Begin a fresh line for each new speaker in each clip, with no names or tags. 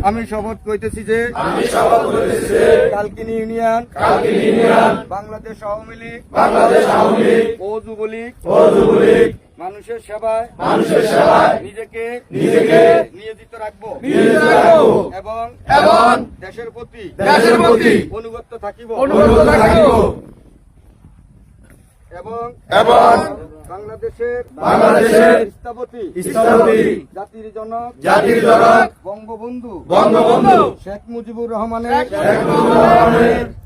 আমি শপথ করিতেছি যে কালকিনি ইউনিয়ন বাংলাদেশ আওয়ামী লীগ ও যুবলীগ মানুষের সেবায় নিজেকে নিয়োজিত রাখবো এবং দেশের প্রতি অনুগত থাকিব এবং বাংলাদেশের স্থপতি জাতির জনক বঙ্গবন্ধু শেখ মুজিবুর রহমানের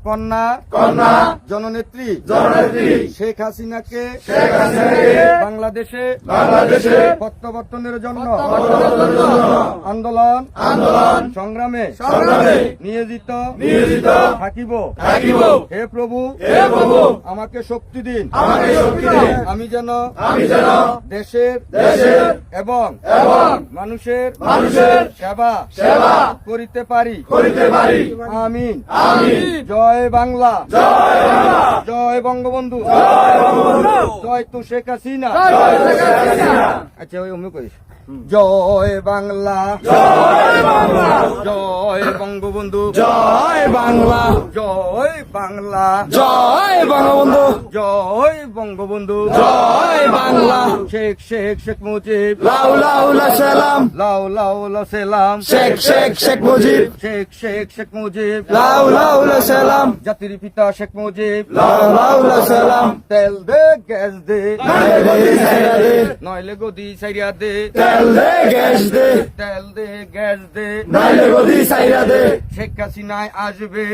কন্যা জননেত্রী শেখ হাসিনাকে বাংলাদেশে প্রত্যাবর্তনের জন্য আন্দোলন সংগ্রামে নিয়োজিত থাকিব। হে প্রভু আমাকে শক্তি দিন, আমি যেন দেশের এবং মানুষের সেবা করিতে পারি। আমিন। জয় বাংলা, জয় বঙ্গবন্ধু, জয় তু শেখ হাসিনা। আচ্ছা ওই অমনি করিস। জয় বাংলা, জয় বঙ্গবন্ধু, জয় বাংলা, জয় বাংলা, জয় বঙ্গবন্ধু, জয় বঙ্গবন্ধু, জয় বাংলা। শেখ মুজিব, লাউ সালাম, লাউ সালাম। শেখ মুজিব, শেখ মুজিব, লাউ সালাম। জাতির পিতা শেখ মুজিব, লাউ সালাম। তেল দে গ্যাস দে, নইলে গদি সাইরা দে। তেল দে গ্যাস দে, নইলে গদি সাইরা দে। শেখ হাসিনা আসবে,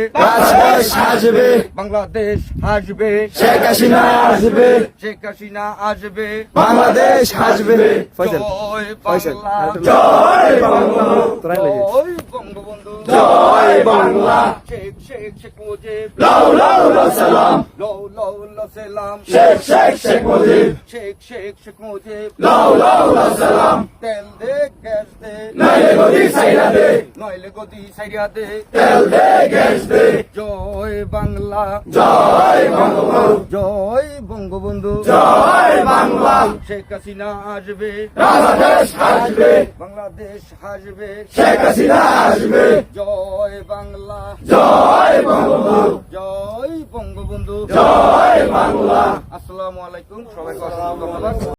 বাংলাদেশ হাসবে। শেখ হাসিনা আসবে, বাংলাদেশ হাসবে। জয় বাংলা, জয় বঙ্গবন্ধু, জয় বাংলা। শেখ মুজিব, লাউ সালাম, লাউ সালাম। শেখ মুজিব, শেখ মুজিব, লাউ সালাম। তেল দে গ্যাস দে, নইলে গদি সাইরা দে। তেল দে গ্যাস দে। জয় বাংলা, জয় বঙ্গবন্ধু, জয় বঙ্গবন্ধু, জয় বাংলা। শেখ হাসিনা আসবে, বাংলাদেশ হাসবে। শেখ হাসিনা আসবে। জয় বাংলা, জয় বঙ্গবন্ধু, জয় বঙ্গবন্ধু, জয় বাংলা। আসসালামু আলাইকুম, সবাইকে অসংখ্য ধন্যবাদ।